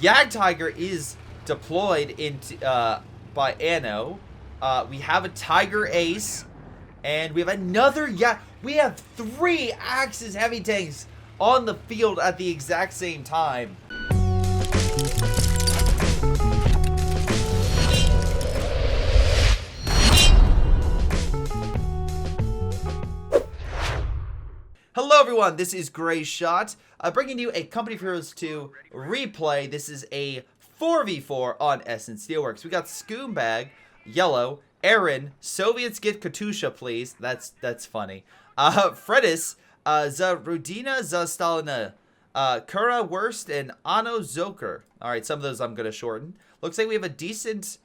Jagdtiger is deployed into by Anno. We have a Tiger Ace, and we have another. Yeah, we have 3 Axis heavy tanks on the field at the exact same time. Hello everyone, this is Greyshot, bringing you a Company of Heroes 2 replay. This is a 4v4 on Essen Steelworks. We got Scoombag, Yellow, Aaron, Soviets get Katusha please, that's funny. Fredis, za Rudina, za Stalina, Kura Worst, and Ano Zoker. Alright, some of those I'm going to shorten. Looks like we have a decent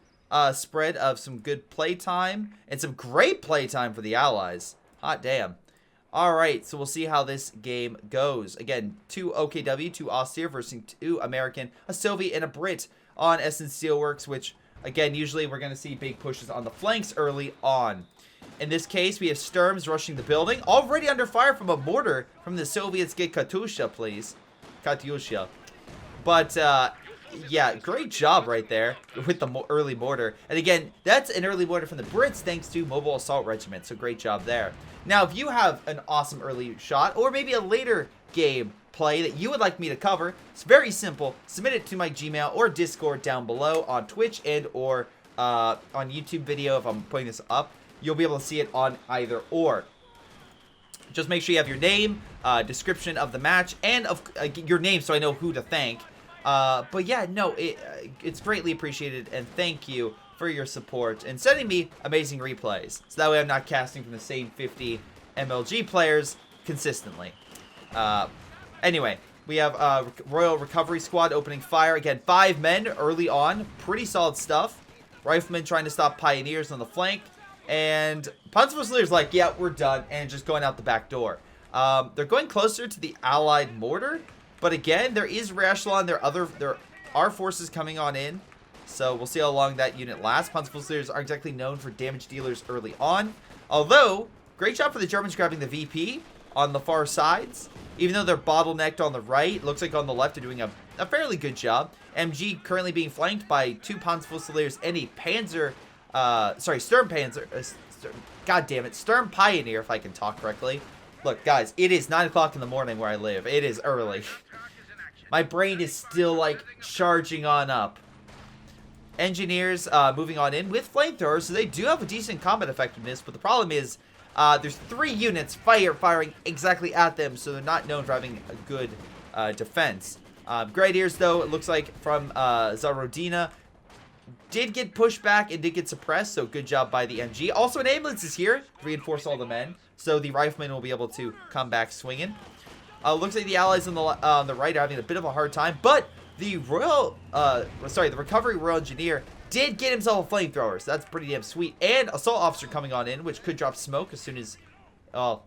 spread of some good playtime, and some great playtime for the allies. Hot damn. Alright, so we'll see how this game goes. Again, 2 OKW, 2 Austere versus 2 American, a Soviet, and a Brit on Essen Steelworks, which, again, usually we're going to see big pushes on the flanks early on. In this case, we have Sturms rushing the building, already under fire from a mortar from the Soviets. Get Katusha, please. Katyusha. But, yeah, great job right there with the early mortar. And again, that's an early mortar from the Brits thanks to Mobile Assault Regiment, so great job there. Now, if you have an awesome early shot, or maybe a later game play that you would like me to cover, it's very simple. Submit it to my Gmail or Discord down below on Twitch and or on YouTube video if I'm putting this up. You'll be able to see it on either or. Just make sure you have your name, description of the match, and of your name so I know who to thank. But yeah, no, it's greatly appreciated, and thank you for your support and sending me amazing replays, so that way I'm not casting from the same 50 MLG players consistently. Anyway, we have Royal Recovery Squad opening fire. Again, 5 men early on. Pretty solid stuff. Riflemen trying to stop Pioneers on the flank. And Panzerfusilier's like, yeah, we're done. And just going out the back door. They're going closer to the Allied mortar. But again, there is re-echelon. There are forces coming on in. So we'll see how long that unit lasts. Panzerfusilier's are exactly known for damage dealers early on. Although, great job for the Germans grabbing the VP on the far sides. Even though they're bottlenecked on the right, looks like on the left they're doing a fairly good job. MG currently being flanked by 2 Panzerfusiliers and a Sturm Panzer. God damn it, Sturm Pioneer, if I can talk correctly. Look, guys, it is 9 o'clock in the morning where I live. It is early. My brain is still, like, charging on up. Engineers moving on in with flamethrowers, so they do have a decent combat effectiveness, but the problem is there's 3 units firing exactly at them, so they're not known for having a good defense. Grenadiers, though, it looks like from Zarodina, did get pushed back and did get suppressed, so good job by the MG. Also, an ambulance is here to reinforce all the men, so the riflemen will be able to come back swinging. Looks like the allies on the right are having a bit of a hard time, but the the Recovery Royal Engineer did get himself a flamethrower, so that's pretty damn sweet. And Assault Officer coming on in, which could drop smoke as soon as,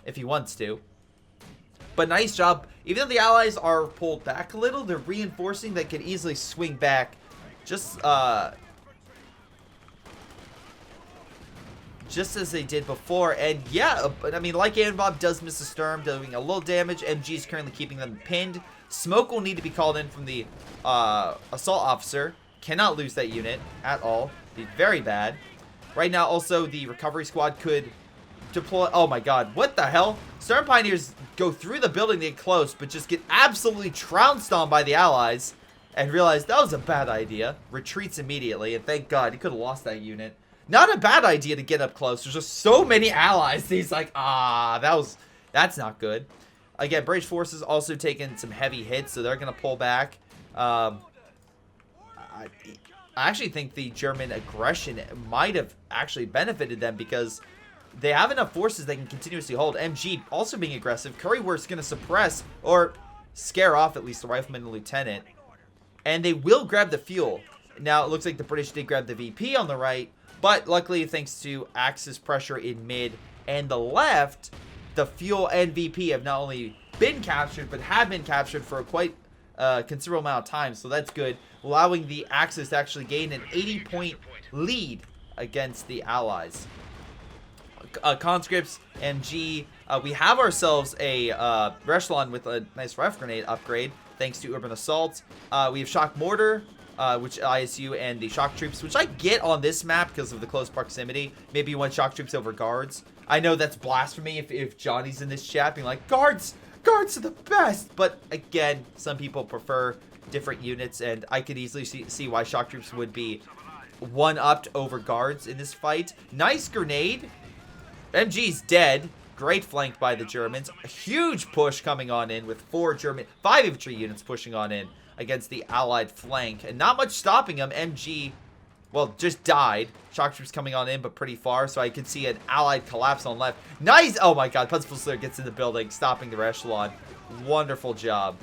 if he wants to. But nice job. Even though the allies are pulled back a little, they're reinforcing that can easily swing back just as they did before. And yeah, I mean, like Bob does miss a Sturm, doing a little damage. MG is currently keeping them pinned. Smoke will need to be called in from the Assault Officer. Cannot lose that unit at all. Be very bad. Right now, also, the Recovery Squad could deploy. Oh my god, what the hell? Sturm Pioneers go through the building to get close, but just get absolutely trounced on by the allies and realize that was a bad idea. Retreats immediately, and thank god, he could have lost that unit. Not a bad idea to get up close. There's just so many allies. He's like, that's not good. Again, British forces also taking some heavy hits, so they're going to pull back. I actually think the German aggression might have actually benefited them because they have enough forces they can continuously hold. MG also being aggressive. Currywurst's going to suppress or scare off at least the rifleman and lieutenant. And they will grab the fuel. Now, it looks like the British did grab the VP on the right, but luckily, thanks to Axis pressure in mid and the left, the fuel and VP have not only been captured, but have been captured for a quite considerable amount of time. So that's good, allowing the Axis to actually gain an 80-point lead against the Allies. Conscripts, MG, we have ourselves a Rechelon with a nice ref grenade upgrade. thanks to urban assault. We have shock mortar, which ISU and the shock troops, which I get on this map because of the close proximity. Maybe you want shock troops over guards. I know that's blasphemy if Johnny's in this chat being like, guards are the best. But again, some people prefer different units, and I could easily see why shock troops would be one-upped over guards in this fight. Nice grenade. MG's dead. Great flanked by the Germans. A huge push coming on in with 5 infantry units pushing on in against the Allied flank. And not much stopping them. MG, well, just died. Shock troops coming on in, but pretty far. So I can see an Allied collapse on left. Nice! Oh my god. Punch Fusilier gets in the building, stopping the echelon. Wonderful job.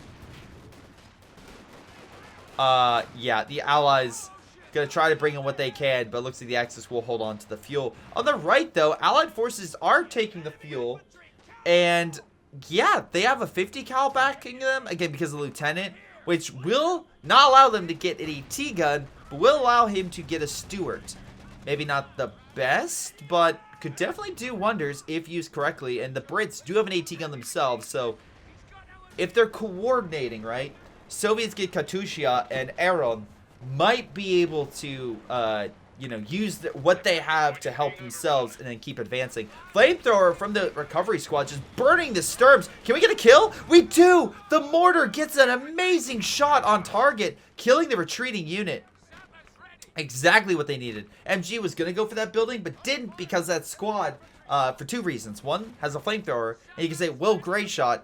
Yeah, the Allies gonna try to bring in what they can, but it looks like the Axis will hold on to the fuel. On the right, though, Allied forces are taking the fuel, and yeah, they have a 50 cal backing them, again, because of the Lieutenant, which will not allow them to get an AT gun, but will allow him to get a Stuart. Maybe not the best, but could definitely do wonders if used correctly, and the Brits do have an AT gun themselves, so if they're coordinating, right, Soviets get Katyusha and Aaron might be able to, you know, use what they have to help themselves and then keep advancing. Flamethrower from the recovery squad just burning the Sturbs. Can we get a kill? We do! The mortar gets an amazing shot on target, killing the retreating unit. Exactly what they needed. MG was going to go for that building, but didn't because that squad, for 2 reasons. One, has a flamethrower, and you can say, Will Greyshot,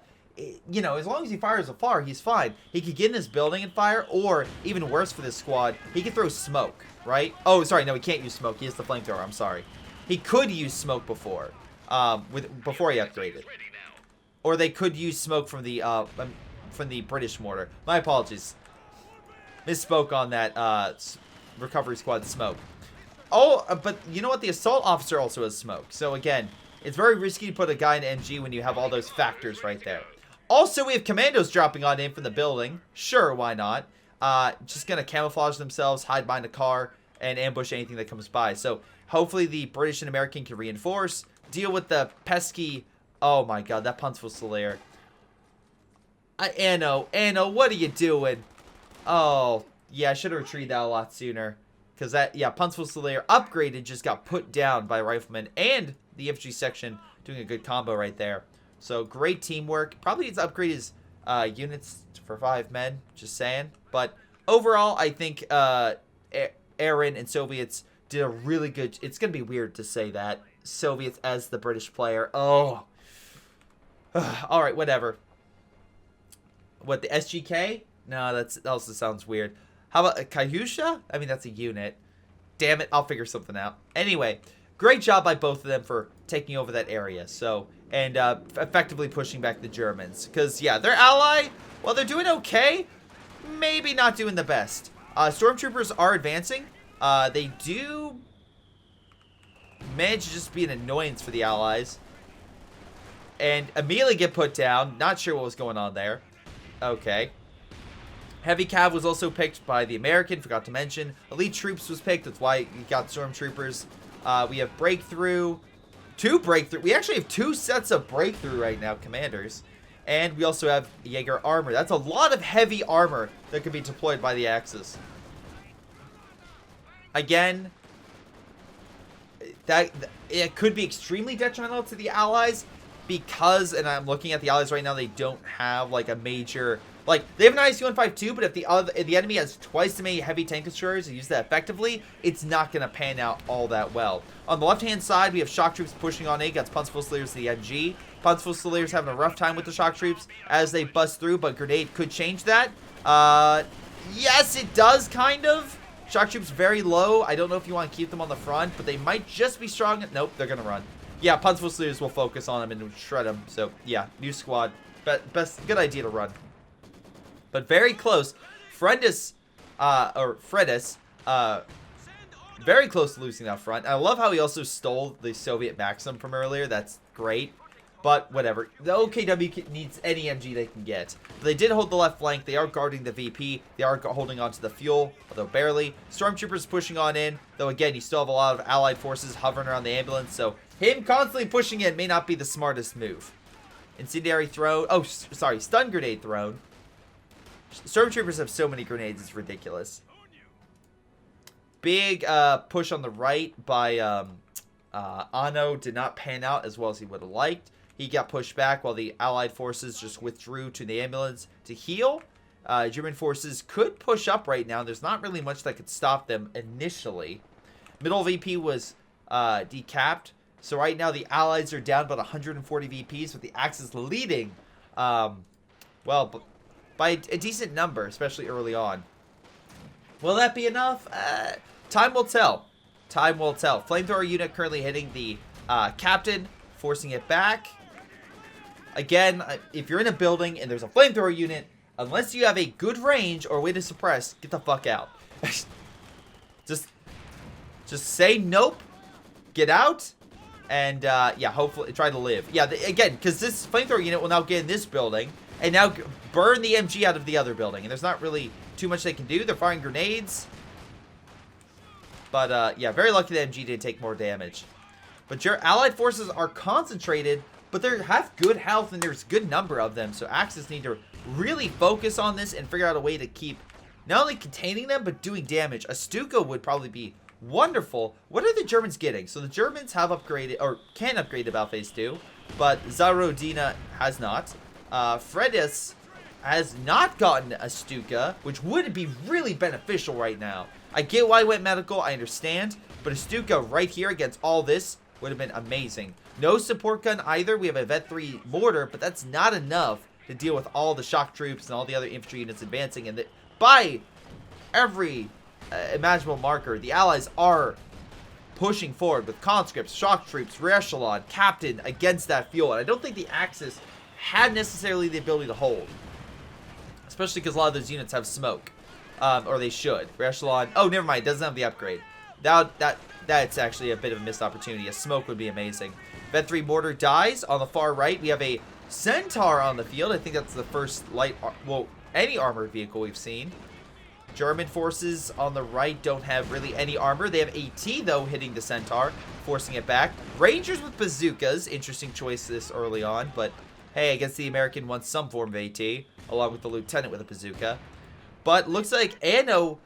you know, as long as he fires afar, he's fine. He could get in this building and fire, or, even worse for this squad, he could throw smoke, right? Oh, sorry, no, he can't use smoke. He has the flamethrower, I'm sorry. He could use smoke before, before he upgraded. Or they could use smoke from the British mortar. My apologies. Misspoke on that, recovery squad smoke. Oh, but you know what? The assault officer also has smoke. So, again, it's very risky to put a guy in MG when you have all those factors right there. Also, we have commandos dropping on in from the building. Sure, why not? Just going to camouflage themselves, hide behind a car, and ambush anything that comes by. So, hopefully the British and American can reinforce, deal with the pesky... Oh my god, that Punch Fusilier. Anno, what are you doing? Oh, yeah, I should have retreated that a lot sooner. Because that, yeah, Punch Fusilier upgraded just got put down by Rifleman and the infantry section doing a good combo right there. So, great teamwork. Probably needs to upgrade his units for 5 men, just saying. But overall, I think Aaron and Soviets did a really good... It's going to be weird to say that. Soviets as the British player. Oh. Alright, whatever. What, the SGK? No, that also sounds weird. How about a Katyusha? I mean, that's a unit. Damn it, I'll figure something out. Anyway, great job by both of them for taking over that area. So, and effectively pushing back the Germans. Because, yeah, their ally, while they're doing okay, maybe not doing the best. Stormtroopers are advancing. They do manage to just be an annoyance for the allies. And immediately get put down. Not sure what was going on there. Okay. Heavy Cav was also picked by the American, forgot to mention. Elite Troops was picked, that's why you got Stormtroopers. We have Breakthrough, 2 Breakthrough. We actually have 2 sets of Breakthrough right now, Commanders. And we also have Jaeger Armor. That's a lot of heavy armor that could be deployed by the Axis. Again, it could be extremely detrimental to the Allies because, and I'm looking at the Allies right now, they don't have like a major... Like, they have an ISU-152, but if the enemy has twice as many heavy tank destroyers and use that effectively, it's not going to pan out all that well. On the left-hand side, we have shock troops pushing on A against Punch Fusiliers to the MG. Punch Fusiliers having a rough time with the shock troops as they bust through, but Grenade could change that. Yes, it does, kind of. Shock troops very low. I don't know if you want to keep them on the front, but they might just be strong. Nope, they're going to run. Yeah, Punch Fusiliers will focus on them and shred them. So, yeah, new squad. Good idea to run. But very close. Fredis, very close to losing that front. I love how he also stole the Soviet Maxim from earlier. That's great. But whatever. The OKW needs any MG they can get. But they did hold the left flank. They are guarding the VP. They are holding on to the fuel, although barely. Stormtroopers pushing on in. Though again, you still have a lot of allied forces hovering around the ambulance. So him constantly pushing in may not be the smartest move. Incendiary thrown. Oh, sorry. Stun grenade thrown. Stormtroopers have so many grenades, it's ridiculous. Big push on the right by Anno did not pan out as well as he would have liked. He got pushed back while the Allied forces just withdrew to the ambulance to heal. German forces could push up right now. There's not really much that could stop them initially. Middle VP was decapped. So right now the Allies are down about 140 VPs with the Axis leading, well, by a decent number, especially early on. Will that be enough? Time will tell. Time will tell. Flamethrower unit currently hitting the captain, forcing it back. Again, if you're in a building and there's a flamethrower unit, unless you have a good range or way to suppress, get the fuck out. just say nope, get out, and yeah, hopefully try to live. Yeah, again, because this flamethrower unit will now get in this building and now burn the MG out of the other building, and there's not really too much they can do. They're firing grenades, but yeah, very lucky the MG didn't take more damage. But your Allied forces are concentrated, but they have good health and there's a good number of them, so Axis need to really focus on this and figure out a way to keep not only containing them but doing damage. A Stuka would probably be wonderful. What are the Germans getting? So the Germans have upgraded, or can upgrade to Battle Phase 2, but Zarodina has not. Fredis has not gotten a Stuka, which would be really beneficial right now. I get why he went medical, I understand, but a Stuka right here against all this would have been amazing. No support gun either. We have a Vet 3 mortar, but that's not enough to deal with all the shock troops and all the other infantry units advancing. And by every imaginable marker, the Allies are pushing forward with conscripts, shock troops, rear echelon, captain against that fuel. And I don't think the Axis had necessarily the ability to hold, especially because a lot of those units have smoke, or they should. Rear echelon. Oh, never mind. It doesn't have the upgrade. That's actually a bit of a missed opportunity. A smoke would be amazing. Vet 3 mortar dies. On the far right, we have a Centaur on the field. I think that's the first light, well, any armored vehicle we've seen. German forces on the right don't have really any armor. They have AT, though, hitting the Centaur, forcing it back. Rangers with bazookas. Interesting choice this early on, but hey, I guess the American wants some form of AT, along with the lieutenant with a bazooka. But looks like Anno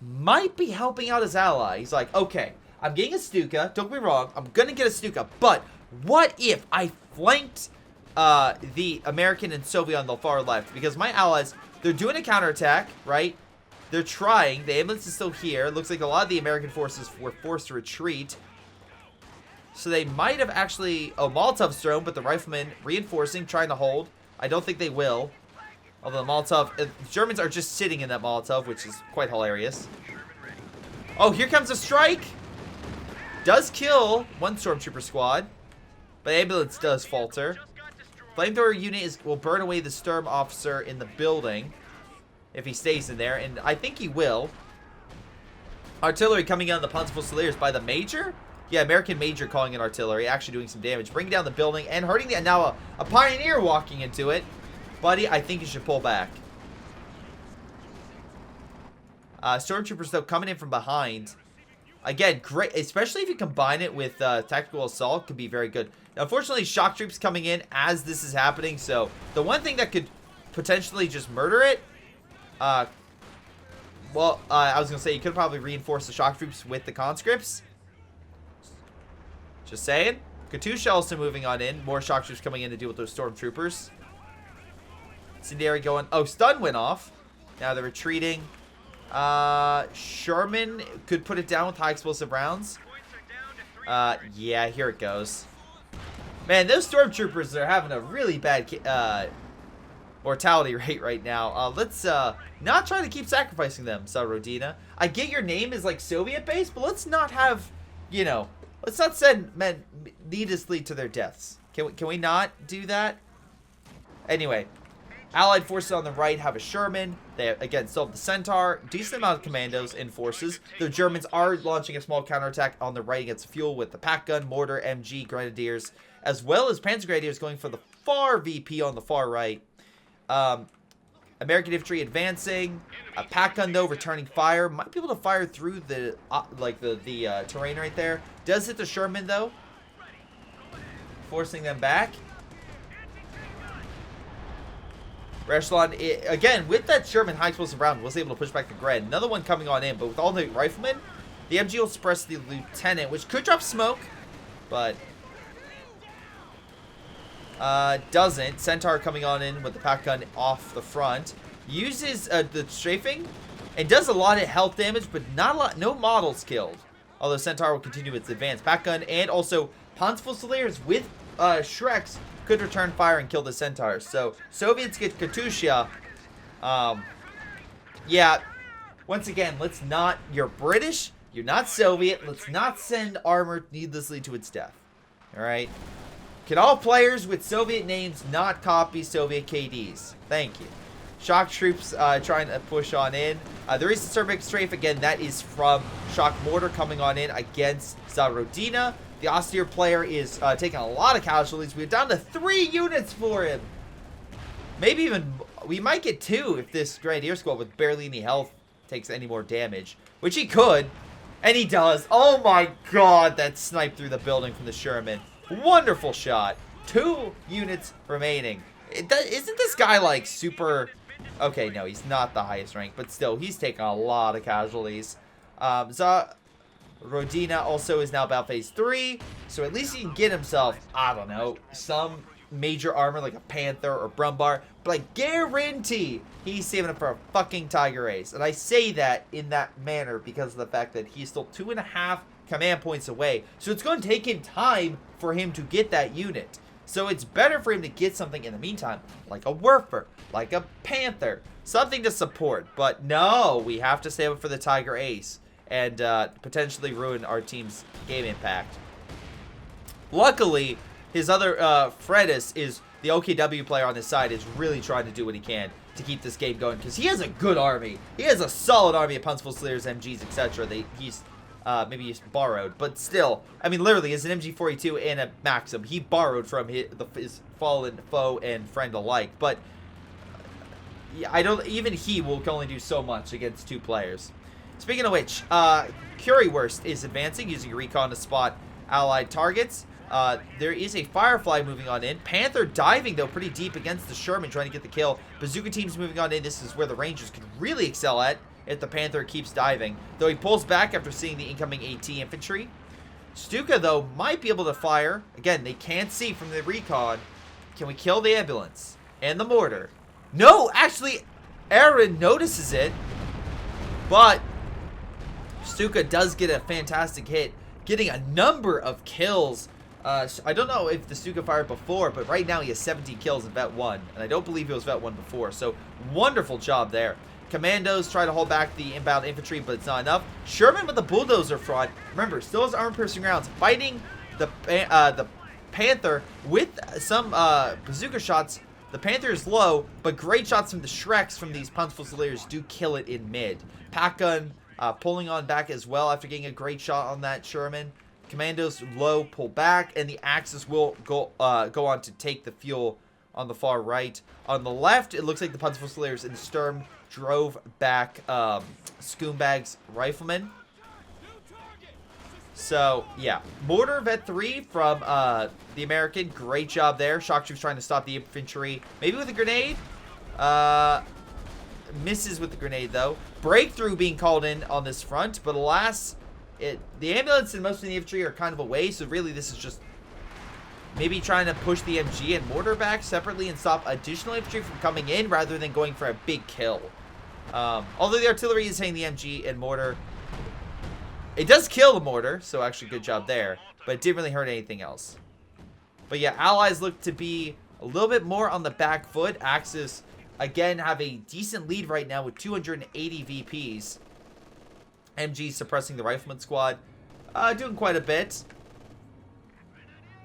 might be helping out his ally. He's like, okay, I'm getting a Stuka. Don't get me wrong. I'm going to get a Stuka. But what if I flanked the American and Soviet on the far left? Because my allies, they're doing a counterattack, right? They're trying. The ambulance is still here. Looks like a lot of the American forces were forced to retreat. So they might have actually... Oh, Molotov's thrown, but the riflemen reinforcing, trying to hold. I don't think they will. Although the Molotov... The Germans are just sitting in that Molotov, which is quite hilarious. Oh, here comes a strike! Does kill one Stormtrooper squad. But the ambulance does falter. Flamethrower unit will burn away the Sturm officer in the building if he stays in there, and I think he will. Artillery coming in on the Panzer Fusiliers by the Major? Yeah, American Major calling in artillery, actually doing some damage, bringing down the building and hurting the... Now a Pioneer walking into it. Buddy, I think you should pull back. Stormtroopers, though, coming in from behind. Again, great, especially if you combine it with tactical assault, could be very good. Now, unfortunately, shock troops coming in as this is happening, so the one thing that could potentially just murder it, well, I was going to say, you could probably reinforce the shock troops with the conscripts. Just saying. Katyusha also moving on in. More shock troops coming in to deal with those stormtroopers. Incendiary going. Oh, stun went off. Now they're retreating. Sherman could put it down with high explosive rounds. Yeah, here it goes. Man, those stormtroopers are having a really bad mortality rate right now. Let's not try to keep sacrificing them, Sarodina. I get your name is like Soviet based, but let's not have, you know, let's not send men needlessly to their deaths. Can we not do that? Anyway, Allied forces on the right have a Sherman. They, again, still have the Centaur. Decent amount of commandos in forces. The Germans are launching a small counterattack on the right against fuel with the pack gun, mortar, MG, grenadiers, as well as Panzer Grenadiers going for the far VP on the far right. American infantry advancing. A pack gun, though, returning fire. Might be able to fire through the terrain right there. Does hit the Sherman, though, forcing them back. Echelon, again, with that Sherman high explosive round, was able to push back the Gren. Another one coming on in, but with all the riflemen, the MG will suppress the Lieutenant, which could drop smoke, but doesn't. Centaur coming on in with the pack gun off the front. Uses the strafing and does a lot of health damage, but not a lot. No models killed. Although Centaur will continue its advance. Pack gun and also Panzer Fusiliers with Shreks could return fire and kill the Centaurs. So Soviets get Katusha. Yeah. Once again, let's not. You're British. You're not Soviet. Let's not send armor needlessly to its death. All right. Can all players with Soviet names not copy Soviet KDs? Thank you. Shock troops trying to push on in. There is a Serbic strafe. Again, that is from Shock Mortar coming on in against Zarodina. The austere player is taking a lot of casualties. We're down to 3 units for him. Maybe even, we might get 2 if this Grenadier squad with barely any health takes any more damage. Which he could. And he does. Oh my god, that snipe through the building from the Sherman. Wonderful shot. 2 units remaining. Isn't this guy like super... Okay, no, he's not the highest rank, but still, he's taking a lot of casualties. Rodina also is now about phase 3, so at least he can get himself, I don't know, some major armor like a Panther or Brumbar, but I guarantee he's saving it for a fucking Tiger Ace. And I say that in that manner because of the fact that he's still 2.5 command points away, so it's going to take him time for him to get that unit. So it's better for him to get something in the meantime, like a Werfer, like a Panther, something to support. But no, we have to save it for the Tiger Ace and potentially ruin our team's game impact. Luckily, his other Fredis is the OKW player on his side, is really trying to do what he can to keep this game going because he has a good army. He has a solid army of Punchful Slayers, MGs, etc. He's maybe he's borrowed, but still, I mean, literally, as an MG42 and a Maxim, he borrowed from his fallen foe and friend alike. But yeah, even he can only do so much against 2 players. Speaking of which, Currywurst is advancing using a recon to spot allied targets. There is a Firefly moving on in. Panther diving, though, pretty deep against the Sherman, trying to get the kill. Bazooka team's moving on in. This is where the Rangers could really excel at if the Panther keeps diving, though he pulls back after seeing the incoming AT infantry. Stuka, though, might be able to fire. Again, they can't see from the recon. Can we kill the ambulance and the mortar? No, actually, Aaron notices it, but Stuka does get a fantastic hit, getting a number of kills. I don't know if the Stuka fired before, but right now he has 17 kills in Vet 1, and I don't believe he was Vet 1 before, so wonderful job there. Commandos try to hold back the inbound infantry, but it's not enough. Sherman with the bulldozer front. Remember, still has armor-piercing rounds, fighting the Panther with some bazooka shots. The Panther is low, but great shots from the Shreks from these Punch Fusiliers do kill it in mid. Pack gun pulling on back as well after getting a great shot on that Sherman. Commandos low, pull back, and the Axis will go on to take the fuel on the far right. On the left, it looks like the Punch Fusiliers and Sturm drove back Scoombag's riflemen. So, yeah. Mortar Vet 3 from the American. Great job there. Shock troops trying to stop the infantry. Maybe with a grenade. Misses with the grenade, though. Breakthrough being called in on this front. But alas, the ambulance and most of the infantry are kind of away. So really, this is just maybe trying to push the MG and mortar back separately and stop additional infantry from coming in rather than going for a big kill. Although the artillery is hitting the MG and mortar. It does kill the mortar, so actually good job there. But it didn't really hurt anything else. But yeah, allies look to be a little bit more on the back foot. Axis, again, have a decent lead right now with 280 VPs. MG suppressing the rifleman squad. Doing quite a bit.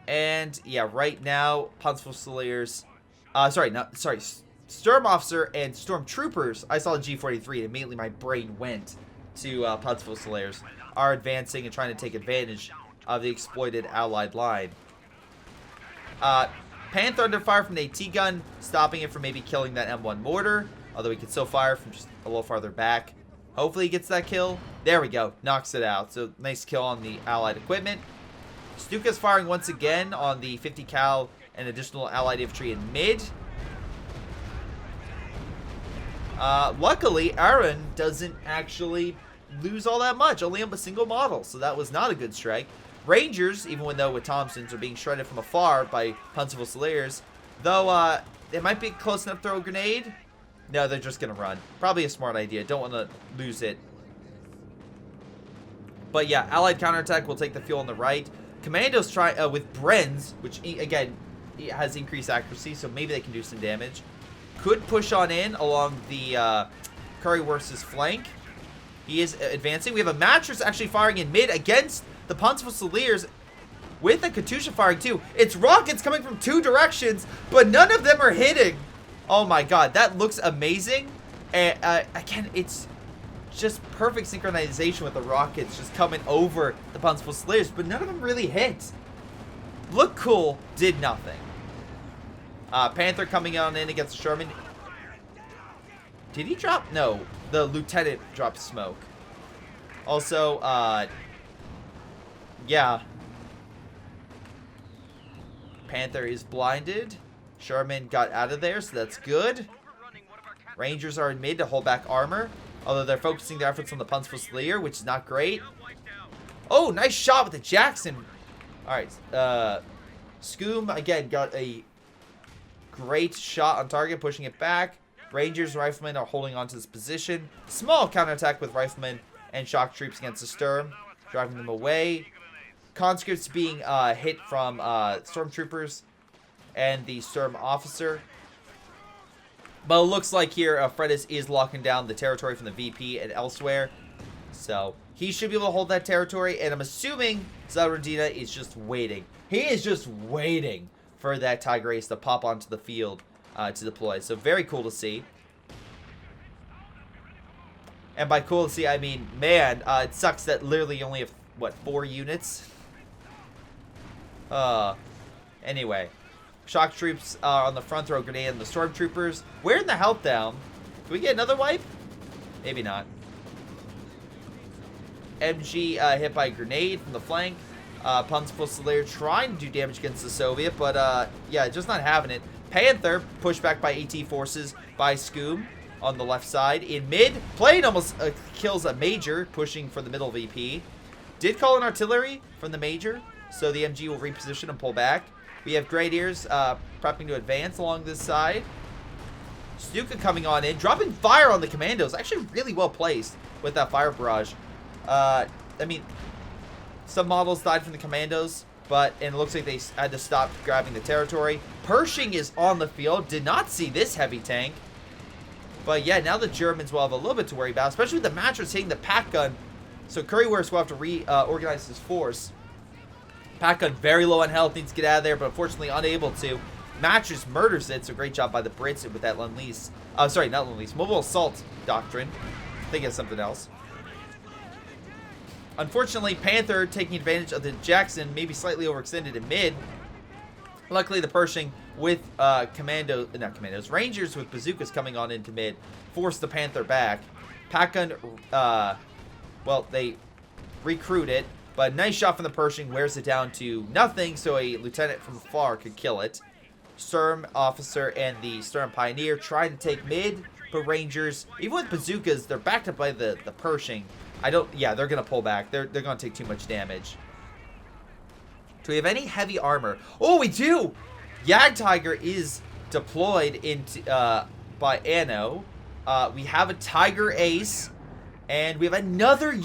And yeah, right now, Panzerfusiliers, Storm Officer and Stormtroopers. I saw the G43 and immediately my brain went to Panzerfusiliers. Are advancing and trying to take advantage of the exploited allied line. Panther under fire from the AT gun, stopping it from maybe killing that M1 mortar, although he can still fire from just a little farther back. Hopefully he gets that kill. There we go, knocks it out. So nice kill on the allied equipment. Stuka's firing once again on the 50 cal and additional allied infantry in mid. Luckily, Aaron doesn't actually lose all that much, only on a single model, so that was not a good strike. Rangers, even though with Thompsons, are being shredded from afar by Huntsville Slayers, though they might be close enough to throw a grenade. No, they're just going to run. Probably a smart idea. Don't want to lose it. But yeah, Allied counterattack will take the field on the right. Commandos try with Brenz, which again has increased accuracy, so maybe they can do some damage. Could push on in along the Currywurst's flank. He is advancing. We have a Mattress actually firing in mid against the Huntsville Slayers with a Katusha firing too. It's rockets coming from two directions, but none of them are hitting. Oh my god, that looks amazing. And again, it's just perfect synchronization with the rockets just coming over the Huntsville Slayers, but none of them really hit. Look cool, did nothing. Panther coming on in against the Sherman. Did he drop? No, the lieutenant dropped smoke. Also, yeah. Panther is blinded. Sherman got out of there, so that's good. Rangers are in mid to hold back armor, although they're focusing their efforts on the Huntsville Slayer, which is not great. Oh, nice shot with the Jackson. Alright, Scoom, again, got a great shot on target, pushing it back. Rangers, Riflemen are holding on to this position. Small counterattack with Riflemen and shock troops against the Sturm, driving them away. Conscripts being hit from Stormtroopers and the Sturm officer. But it looks like here Fredis is locking down the territory from the VP and elsewhere. So he should be able to hold that territory. And I'm assuming Zaradina is just waiting. He is just waiting for that Tiger Ace to pop onto the field to deploy. So very cool to see. And by cool to see, I mean, man, it sucks that literally you only have, what, 4 units? Anyway. Shock troops on the front throw grenade and the Stormtroopers. We're in the health down. Can we get another wipe? Maybe not. MG hit by a grenade from the flank. Huntsville Slayer trying to do damage against the Soviet, but yeah, just not having it. Panther pushed back by AT forces by Scoom on the left side. In mid, plane almost kills a Major, pushing for the middle VP. Did call an artillery from the Major, so the MG will reposition and pull back. We have Grenadiers prepping to advance along this side. Stuka coming on in, dropping fire on the Commandos. Actually really well placed with that fire barrage. I mean, some models died from the Commandos, and it looks like they had to stop grabbing the territory. Pershing is on the field. Did not see this heavy tank. But yeah, now the Germans will have a little bit to worry about, especially with the Mattress hitting the pack gun. So Currywurst will have to reorganize his force. Pack gun very low on health, needs to get out of there, but unfortunately unable to. Mattress murders it, so great job by the Brits with that Lend-Lease. Sorry, not Lend-Lease. Mobile Assault Doctrine. I think it's something else. Unfortunately, Panther taking advantage of the Jackson, maybe slightly overextended in mid. Luckily, the Pershing with Rangers with bazookas coming on into mid, forced the Panther back. Pack gun, well, they recruit it. But nice shot from the Pershing, wears it down to nothing, so a lieutenant from afar could kill it. Sturm officer and the Sturm Pioneer trying to take mid, but Rangers, even with bazookas, they're backed up by the Pershing. Yeah, they're going to pull back. They're going to take too much damage. Do we have any heavy armor? Oh, we do! Jagdtiger is deployed into by Anno. We have a Tiger Ace. And we have another,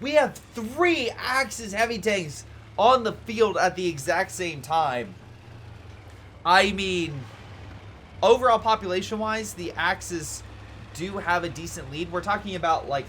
we have 3 Axis heavy tanks on the field at the exact same time. I mean, overall population-wise, the Axis do have a decent lead. We're talking about, like,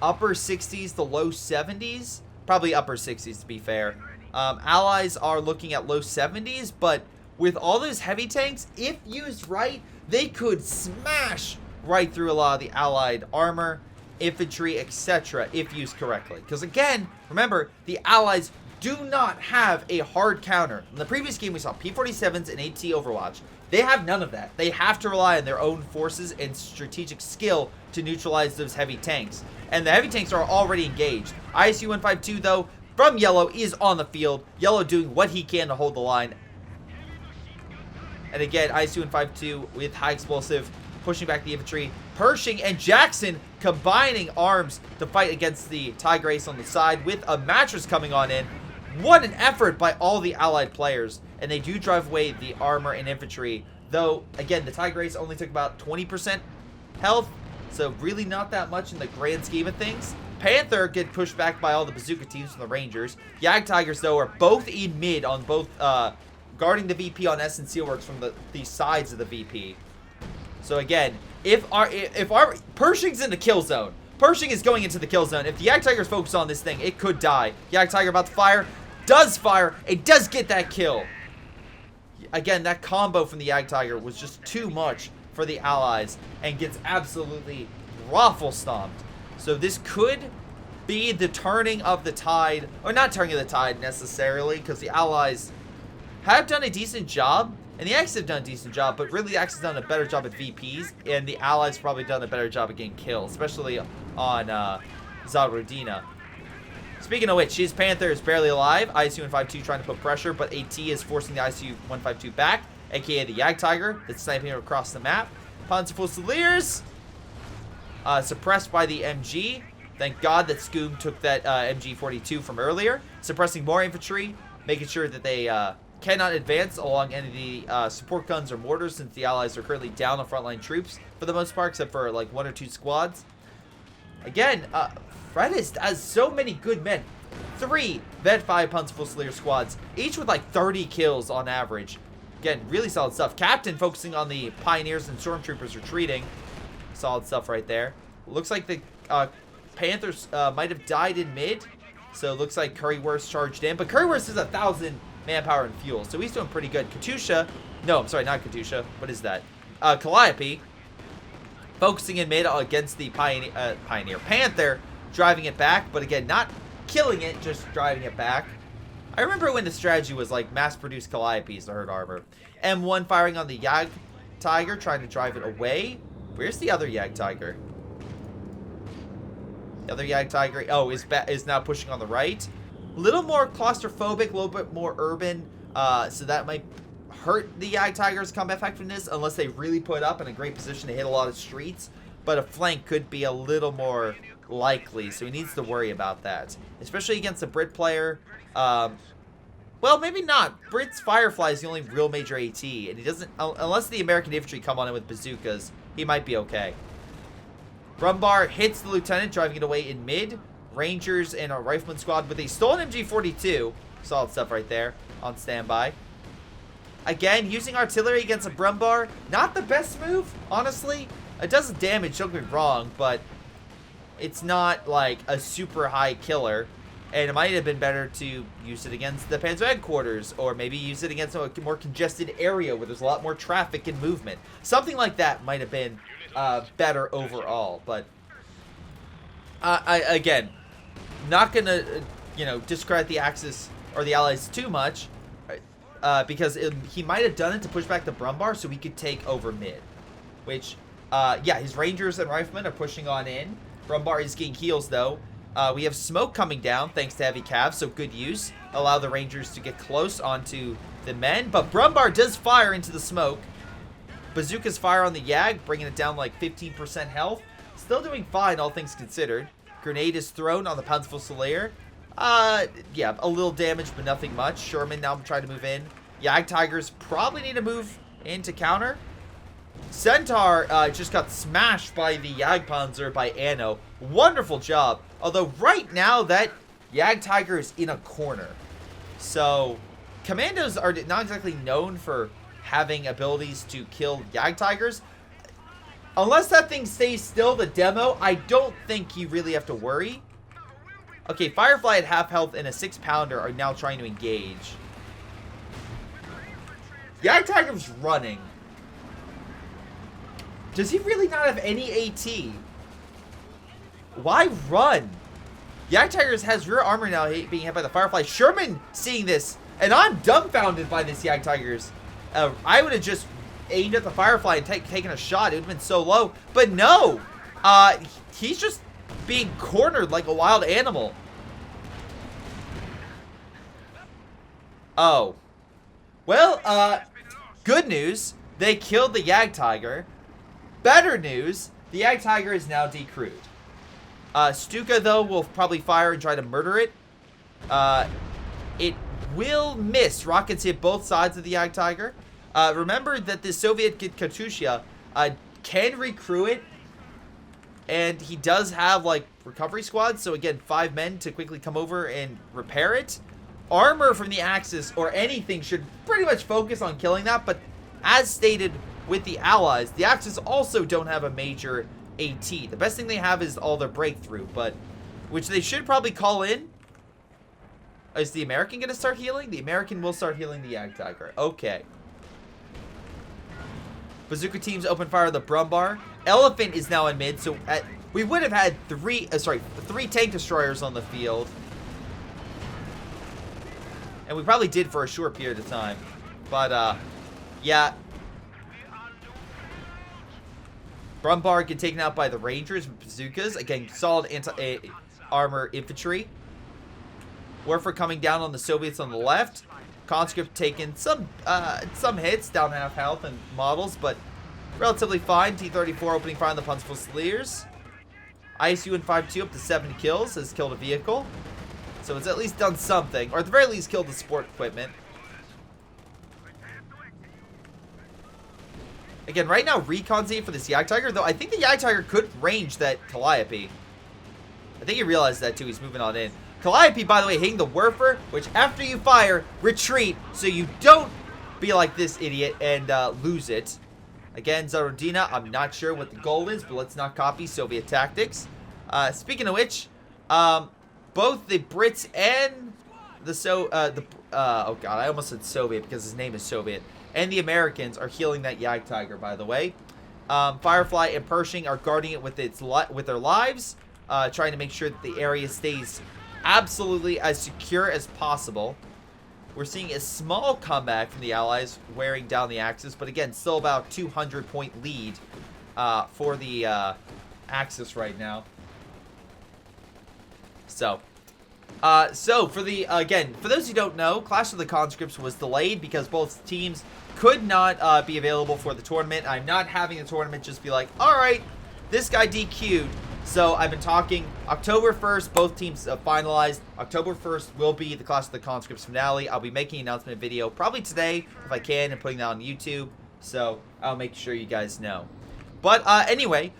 upper 60s to low 70s. Probably upper 60s, to be fair. Allies are looking at low 70s, but with all those heavy tanks, if used right, they could smash right through a lot of the Allied armor, infantry, etc., if used correctly. Because again, remember, the Allies do not have a hard counter. In the previous game, we saw P-47s and AT Overwatch. They have none of that. They have to rely on their own forces and strategic skill to neutralize those heavy tanks. And the heavy tanks are already engaged. ISU-152, though, from Yellow, is on the field. Yellow doing what he can to hold the line. And again, ISU-152 with high explosive pushing back the infantry. Pershing and Jackson combining arms to fight against the Tiger Ace on the side with a mattress coming on in. What an effort by all the allied players. And they do drive away the armor and infantry. Though, again, the Tiger Ace only took about 20% health. So really not that much in the grand scheme of things. Panther get pushed back by all the bazooka teams from the Rangers. Jagdtigers, though, are both in mid on both guarding the VP on Essen Steelworks from the sides of the VP. So again, if our Pershing's in the kill zone, Pershing is going into the kill zone. If the Jagdtigers focus on this thing, it could die. Jagdtiger about to fire, does fire, it does get that kill. Again, that combo from the Jagdtiger was just too much for the allies and gets absolutely raffle stomped. So this could be the turning of the tide, or not turning of the tide necessarily, because the allies have done a decent job, and the Axis have done a decent job, but really the Axis have done a better job at VPs, and the allies probably done a better job at getting kills, especially on Zalrodina. Speaking of which, his Panther is barely alive. ISU-152 trying to put pressure, but AT is forcing the ISU-152 back, aka the Jagdtiger that's sniping across the map. Panzerfusiliers suppressed by the MG. Thank God that Scoom took that MG-42 from earlier. Suppressing more infantry, making sure that they cannot advance along any of the support guns or mortars, since the allies are currently down on frontline troops for the most part, except for like 1 or 2 squads. Again, Fredis has so many good men. 3 Vet 5 Panzerfusilier squads, each with like 30 kills on average. Again, really solid stuff. Captain focusing on the Pioneers and Stormtroopers retreating. Solid stuff right there. Looks like the Panthers might have died in mid. So it looks like Currywurst charged in. But Currywurst is 1,000 manpower and fuel. So he's doing pretty good. Katusha. No, I'm sorry, not Katusha. What is that? Calliope. Focusing in mid against the Pioneer. Panther driving it back. But again, not killing it, just driving it back. I remember when the strategy was like mass-produce Calliopes to hurt armor. M1 firing on the Jagdtiger, trying to drive it away. Where's the other Jagdtiger? The other Jagdtiger, oh, is now pushing on the right. A little more claustrophobic, a little bit more urban. So that might hurt the Jagdtiger's combat effectiveness unless they really put up in a great position to hit a lot of streets. But a flank could be a little more likely, so he needs to worry about that. Especially against a Brit player. Well, maybe not. Brit's Firefly is the only real major AT, and he doesn't, unless the American infantry come on in with bazookas, he might be okay. Brumbar hits the lieutenant, driving it away in mid. Rangers and a rifleman squad with a stolen MG-42. Solid stuff right there on standby. Again, using artillery against a Brumbar, not the best move, honestly. It does damage, don't get me wrong, but it's not like a super high killer. And it might have been better to use it against the Panzer headquarters, or maybe use it against a more congested area where there's a lot more traffic and movement. Something like that might have been better overall. But again, not gonna discredit the Axis or the Allies too much, because he might have done it to push back the Brumbar so we could take over mid. Which, yeah, his Rangers and Riflemen are pushing on in. Brumbar is getting heals though. We have smoke coming down thanks to heavy cav, so good use. Allow the Rangers to get close onto the men, but Brumbar does fire into the smoke. Bazookas fire on the Jag, bringing it down like 15% health. Still doing fine, all things considered. Grenade is thrown on the Panzerfusilier. Yeah, a little damage, but nothing much. Sherman now trying to move in. Jagdtigers probably need to move in to counter. Centaur just got smashed by the Jagdpanzer by Anno. Wonderful job. Although right now that Jagdtiger is in a corner. So commandos are not exactly known for having abilities to kill Jagdtigers. Unless that thing stays still, the demo, I don't think you really have to worry. Okay, Firefly at half health and a 6-pounder are now trying to engage. Jagdtiger's running. Does he really not have any AT? Why run? Jagdtigers has rear armor now being hit by the Firefly. Sherman seeing this, and I'm dumbfounded by this Jagdtigers. I would have just aimed at the Firefly and taken a shot. It would have been so low. But no! He's just being cornered like a wild animal. Oh. Well, good news. They killed the Jagdtiger. better news, the Jagdtiger is now decrewed. Stuka, though, will probably fire and try to murder it. It will miss. Rockets hit both sides of the Jagdtiger. Remember that the Soviet Katyusha can recrew it. And he does have, like, recovery squads. So, again, 5 men to quickly come over and repair it. Armor from the Axis or anything should pretty much focus on killing that. But as stated with the Allies, the Axis also don't have a major AT. The best thing they have is all their breakthrough. But, which they should probably call in. Is the American going to start healing? The American will start healing the Jagdtiger. Okay. Bazooka teams open fire on the Brumbar. Elefant is now in mid, so we would have had three tank destroyers on the field. And we probably did for a short period of time. But, yeah. Brumbar get taken out by the Rangers with bazookas. Again, solid anti-armor infantry. Warfare coming down on the Soviets on the left. Conscript taking some hits, down half health and models, but relatively fine. T-34 opening fire on the Punch Fusiliers. ISU in 5-2 up to 7 kills, has killed a vehicle. So it's at least done something, or at the very least killed the support equipment. Again, right now recon's needed for this Jagdtiger, though I think the Jagdtiger could range that Calliope. I think he realized that too, he's moving on in. Calliope, by the way, hitting the Werfer, which after you fire, retreat, so you don't be like this idiot and lose it. Again, Zarodina, I'm not sure what the goal is, but let's not copy Soviet tactics. Speaking of which, both the Brits and the oh god, I almost said Soviet because his name is Soviet, and the Americans are healing that Jagdtiger, by the way. Firefly and Pershing are guarding it with their lives, trying to make sure that the area stays absolutely as secure as possible. We're seeing a small comeback from the Allies wearing down the Axis, but again, still about 200-point lead for the Axis right now. So for the again, for those who don't know, Clash of the Conscripts was delayed because both teams could not be available for the tournament. I'm not having the tournament just be like, all right, this guy DQ'd. So I've been talking October 1st, both teams finalized. October 1st will be the Clash of the Conscripts finale. I'll be making an announcement video probably today if I can and putting that on YouTube. So I'll make sure you guys know. But anyway,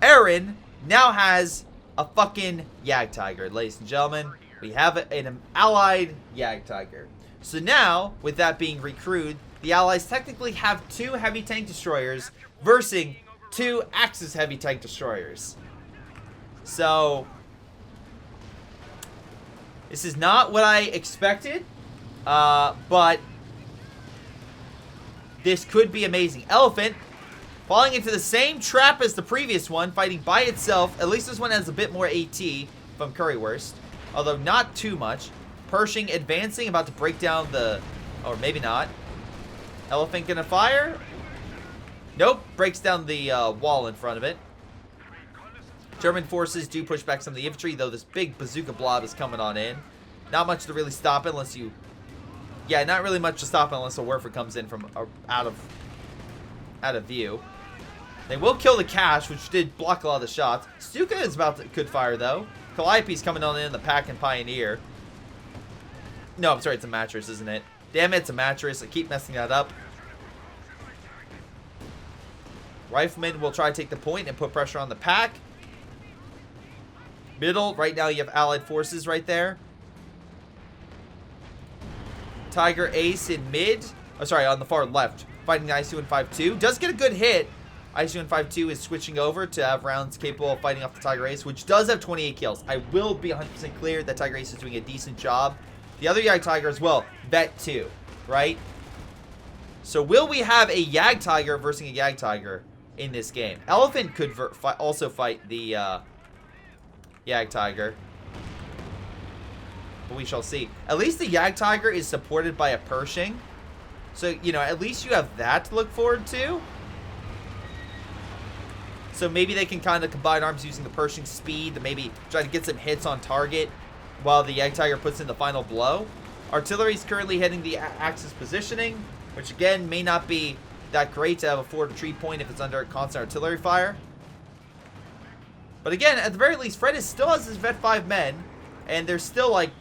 Aaron now has a fucking Jagdtiger, ladies and gentlemen. We have an allied Jagdtiger. So now, with that being recruited, the Allies technically have 2 heavy tank destroyers versus 2 Axis heavy tank destroyers. So, this is not what I expected, but this could be amazing. Elefant falling into the same trap as the previous one, fighting by itself. At least this one has a bit more AT from Currywurst, although not too much. Pershing advancing, about to break down the, or maybe not. Elefant gonna fire? Nope, breaks down the wall in front of it. German forces do push back some of the infantry, though this big bazooka blob is coming on in. Not much to really stop it unless you... Yeah, not really much to stop it unless a Werfer comes in from out of view. They will kill the cache, which did block a lot of the shots. Stuka is about to could fire, though. Calliope's coming on in the Pack and Pioneer. No, I'm sorry, it's a mattress, isn't it? Damn it, it's a mattress. I keep messing that up. Rifleman will try to take the point and put pressure on the Pack. Middle, right now you have Allied forces right there. Tiger Ace in mid. Oh, sorry, on the far left. Fighting the ISU in 5-2. Does get a good hit. ISU in 5-2 is switching over to have rounds capable of fighting off the Tiger Ace, which does have 28 kills. I will be 100% clear that Tiger Ace is doing a decent job. The other Jagdtiger as well. Vet 2, right? So will we have a Jagdtiger versus a Jagdtiger in this game? Elefant could also fight the... Jagdtiger. But we shall see. At least the Jagdtiger is supported by a Pershing. So, you know, at least you have that to look forward to. So maybe they can kind of combine arms using the Pershing speed to maybe try to get some hits on target while the Jagdtiger puts in the final blow. Artillery is currently hitting the Axis positioning, which again may not be that great to have a forward retreat point if it's under constant artillery fire. But again, at the very least, Fredis still has his Vet 5 men, and they're still like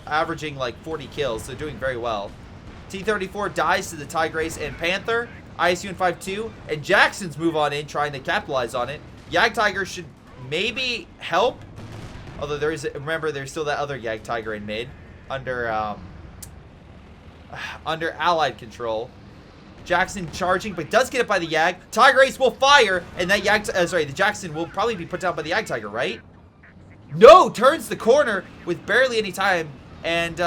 averaging like 40 kills, so doing very well. T-34 dies to the Tigers and Panther. ISU and 5-2, and Jackson's move on in, trying to capitalize on it. Jagdtiger should maybe help, although there is, remember, there's still that other Jagdtiger in mid under Allied control. Jackson charging, but does get it by the Yag. Tiger Ace will fire, and that the Jackson will probably be put down by the Jagdtiger, right? No, turns the corner with barely any time, and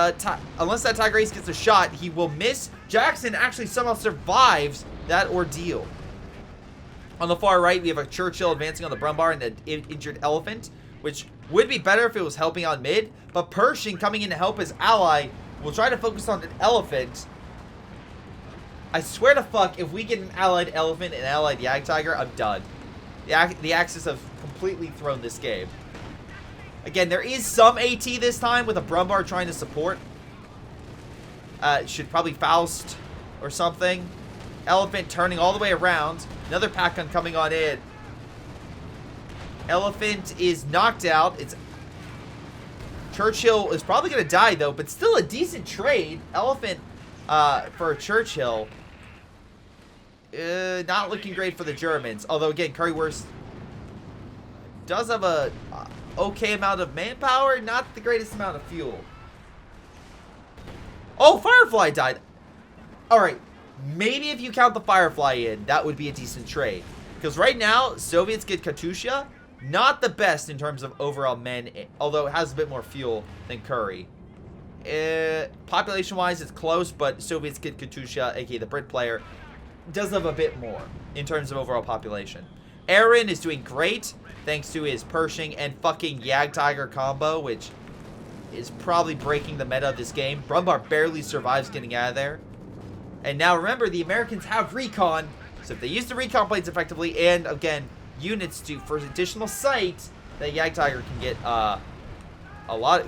unless that Tiger Ace gets a shot, he will miss. Jackson actually somehow survives that ordeal. On the far right, we have a Churchill advancing on the Brumbar and an injured Elephant, which would be better if it was helping on mid, but Pershing coming in to help his ally will try to focus on an Elephant. I swear to fuck, if we get an allied Elephant and an allied Jagdtiger, I'm done. The Axis have completely thrown this game. Again, there is some AT this time with a Brumbar trying to support. Should probably Faust or something. Elephant turning all the way around. Another pack gun coming on in. Elephant is knocked out. Churchill is probably going to die, though, but still a decent trade. Elephant for Churchill. Not looking great for the Germans. Although, again, Currywurst does have a okay amount of manpower. Not the greatest amount of fuel. Oh, Firefly died. All right. Maybe if you count the Firefly in, that would be a decent trade. Because right now, Soviets get Katusha. Not the best in terms of overall men, although it has a bit more fuel than Curry. Population-wise, it's close, but Soviets get Katusha, aka the Brit player, does have a bit more in terms of overall population. Aaron is doing great, thanks to his Pershing and fucking Jagdtiger combo, which is probably breaking the meta of this game. Brumbar barely survives getting out of there. And now remember, the Americans have recon, so if they use the recon plates effectively, and again, units for additional sight, that Jagdtiger can get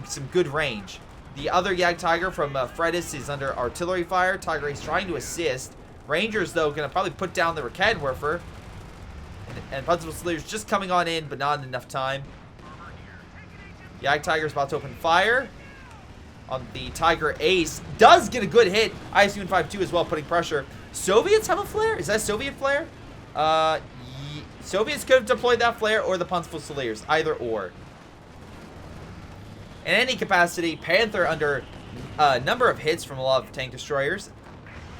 some good range. The other Jagdtiger from Fredis is under artillery fire. Tiger Ace trying to assist. Rangers, though, gonna probably put down the Raketwerfer. And Punzable Slayer just coming on in, but not in enough time. Jagdtiger's about to open fire on the Tiger Ace. Does get a good hit. ISU and 5-2 as well, putting pressure. Soviets have a flare? Is that a Soviet flare? Soviets could have deployed that flare or the Punzable Slayers. Either or. In any capacity, Panther under a number of hits from a lot of tank destroyers.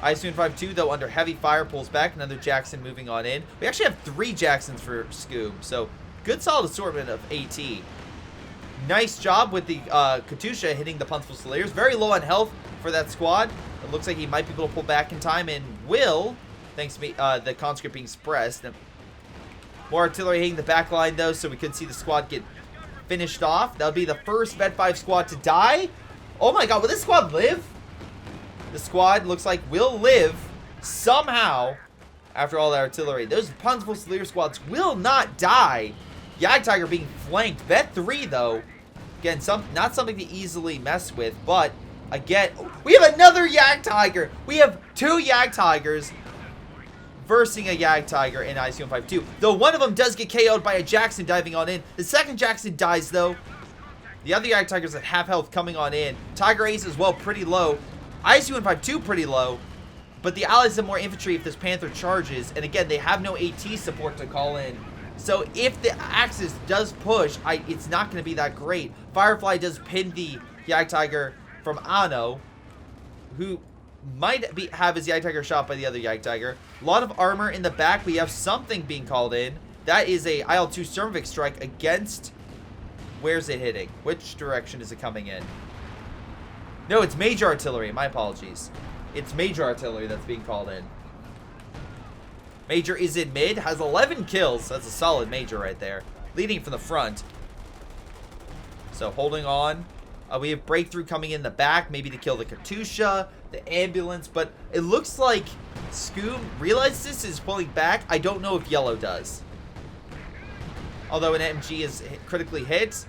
ISU and 5-2, though, under heavy fire, pulls back. Another Jackson moving on in. We actually have 3 Jacksons for Scoob, so good solid assortment of AT. Nice job with the Katusha hitting the Punzable Slayers. Very low on health for that squad. It looks like he might be able to pull back in time and will, thanks to the conscript being suppressed. More artillery hitting the back line, though, so we could see the squad get finished off. That'll be the first Vet 5 squad to die. Oh my god, will this squad live? The squad looks like will live somehow after all that artillery. Those Punzable Slayer squads will not die. Jagdtiger being flanked. Vet 3, though. Again, not something to easily mess with, but again, we have another Jagdtiger. We have 2 Jagdtigers versing a Jagdtiger in ISU 5-2. Though one of them does get KO'd by a Jackson diving on in. The second Jackson dies, though. The other Jagdtigers at half health coming on in. Tiger Ace as well, pretty low. ISU and 5-2 pretty low. But the Allies have more infantry if this Panther charges. And again, they have no AT support to call in. So if the Axis does push, it's not going to be that great. Firefly does pin the Jagdtiger from Anno, who might have his Jagdtiger shot by the other Jagdtiger. A lot of armor in the back. We have something being called in. That is a IL-2 Sturmvik strike against... Where's it hitting? Which direction is it coming in? No, it's major artillery. My apologies. It's major artillery that's being called in. Major is in mid. Has 11 kills. That's a solid major right there. Leading from the front. So holding on. We have breakthrough coming in the back. Maybe to kill the Katusha. The ambulance. But it looks like Scoob realizes this is pulling back. I don't know if Yellow does. Although an MG is critically hit.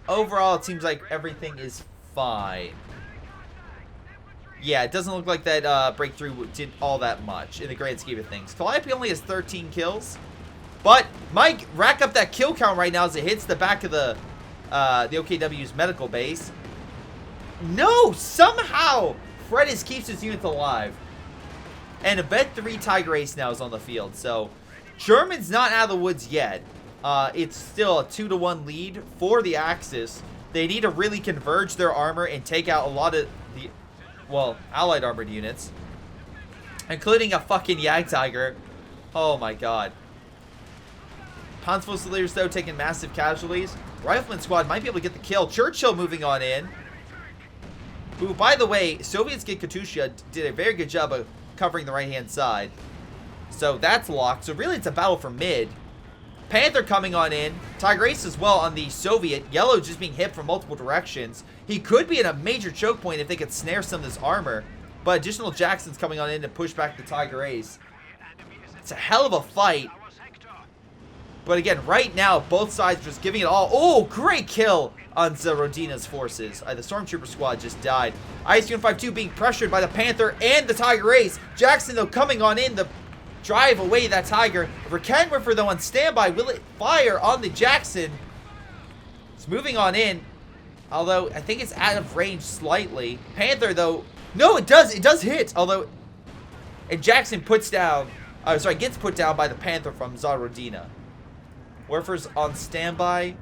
Overall, it seems like everything is fine. Yeah, it doesn't look like that breakthrough did all that much in the grand scheme of things. Calliope only has 13 kills, but might rack up that kill count right now as it hits the back of the OKW's medical base. No, somehow Fredis keeps his units alive. And Event 3 Tiger Ace now is on the field. So, German's not out of the woods yet. It's still a 2-to-1 lead for the Axis. They need to really converge their armor and take out a lot of the, well, allied armored units. Including a fucking Jagdtiger. Oh my god. Panzerfusiliers, though, taking massive casualties. Rifleman squad might be able to get the kill. Churchill moving on in. Who, by the way, Soviets get Katusha did a very good job of covering the right-hand side. So that's locked. So really it's a battle for mid. Panther coming on in. Tiger Ace as well on the Soviet. Yellow just being hit from multiple directions. He could be in a major choke point if they could snare some of this armor. But additional Jackson's coming on in to push back the Tiger Ace. It's a hell of a fight. But again, right now, both sides just giving it all. Oh, great kill on Rodina's forces. The Stormtrooper squad just died. IS-152 being pressured by the Panther and the Tiger Ace. Jackson, though, coming on in to drive away that Tiger. Rakenwerfer, though, on standby. Will it fire on the Jackson? It's moving on in. Although, I think it's out of range slightly. Panther, though. No, it does. It does hit. Although, and Jackson puts down. Gets put down by the Panther from Rodina. Werfer's on standby.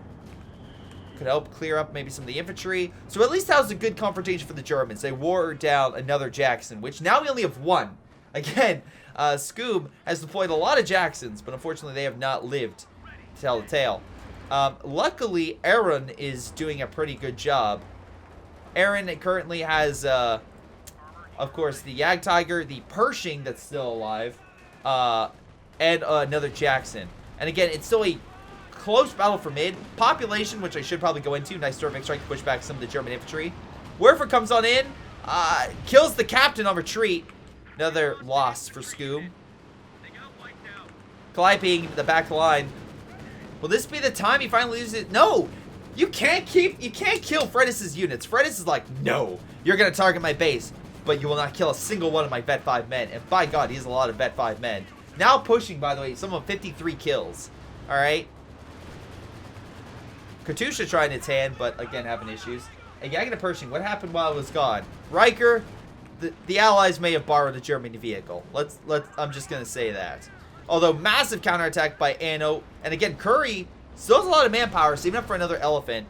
Could help clear up maybe some of the infantry. So at least that was a good confrontation for the Germans. They wore down another Jackson, which now we only have one. Again, Scoob has deployed a lot of Jacksons, but unfortunately they have not lived to tell the tale. Luckily, Aaron is doing a pretty good job. Aaron currently has, of course, the Jagdtiger, the Pershing that's still alive, and another Jackson. And again, it's still a close battle for mid. Population, which I should probably go into. Nice Stormvic strike to push back some of the German infantry. Werfer comes on in. Kills the captain on retreat. Another loss for Scoob. Calliope the back line. Will this be the time he finally loses it? No! You can't kill Fredis' units. Fredis is like, no, you're going to target my base, but you will not kill a single one of my Vet 5 men. And by God, he has a lot of Vet 5 men. Now pushing, by the way, some of 53 kills. Alright. Katusha trying its hand, but again having issues. And Yagna Pershing, what happened while it was gone? Riker, the Allies may have borrowed a German vehicle. I'm just gonna say that. Although massive counterattack by Anno, and again Curry still has a lot of manpower, saving up for another Elephant.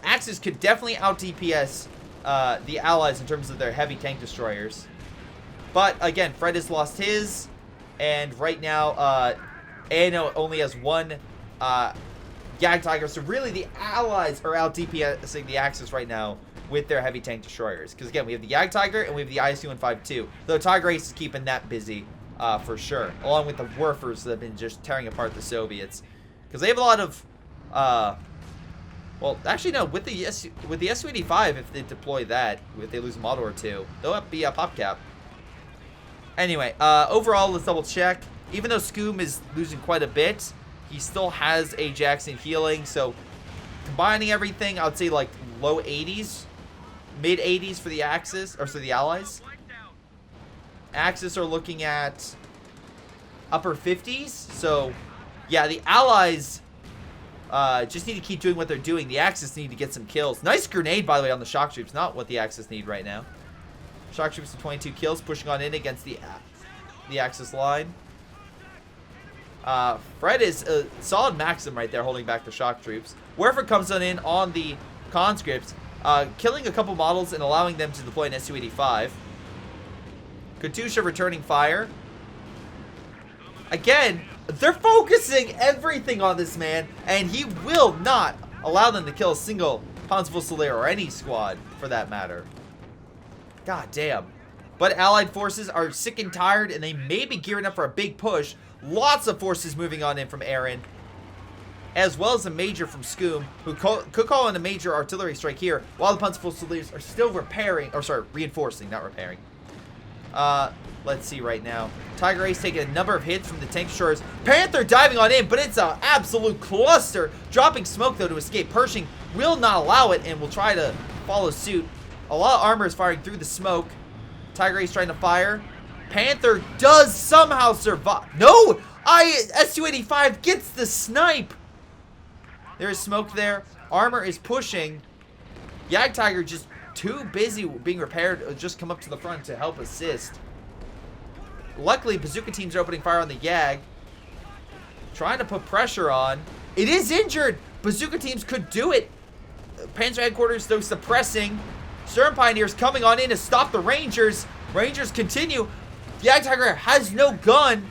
Axis could definitely out DPS the Allies in terms of their heavy tank destroyers. But again, Fred has lost his. And right now, Anno only has one Jagdtiger. So really, the Allies are out DPSing the Axis right now with their heavy tank destroyers. Because again, we have the Jagdtiger and we have the IS-152. Though Tiger Ace is keeping that busy for sure. Along with the Werfers that have been just tearing apart the Soviets. Because they have a lot of... well, actually, no. With the Su-85, if they deploy that, if they lose a model or two, they'll have to be a PopCap. Anyway, overall, let's double check. Even though Scoob is losing quite a bit, he still has a Jackson healing. So, combining everything, I would say like low 80s, mid 80s for the Axis, or for the Allies. Axis are looking at upper 50s. So, yeah, the Allies just need to keep doing what they're doing. The Axis need to get some kills. Nice grenade, by the way, on the shock troops. Not what the Axis need right now. Shock troops to 22 kills, pushing on in against the Axis line. Fred is a solid Maxim right there, holding back the shock troops. Werfer comes on the conscripts, killing a couple models and allowing them to deploy an Su-85. Katusha returning fire. Again, they're focusing everything on this man, and he will not allow them to kill a single Panzerfusilier or any squad, for that matter. God damn. But Allied forces are sick and tired, and they may be gearing up for a big push. Lots of forces moving on in from Aaron, as well as a major from Scoob, who could call in a major artillery strike here, while the Panzerfusiliers are still reinforcing, not repairing. Let's see right now. Tiger Ace taking a number of hits from the tank destroyers. Panther diving on in, but it's an absolute cluster. Dropping smoke, though, to escape. Pershing will not allow it and will try to follow suit. A lot of armor is firing through the smoke. Tiger Ace trying to fire. Panther does somehow survive. No! S285 gets the snipe. There is smoke there. Armor is pushing. Jagdtiger just too busy being repaired. Just come up to the front to help assist. Luckily, bazooka teams are opening fire on the Jag. Trying to put pressure on. It is injured. Bazooka teams could do it. Panzer headquarters, though, suppressing. Stern Pioneers coming on in to stop the Rangers. Rangers continue. Jagdtiger has no gun.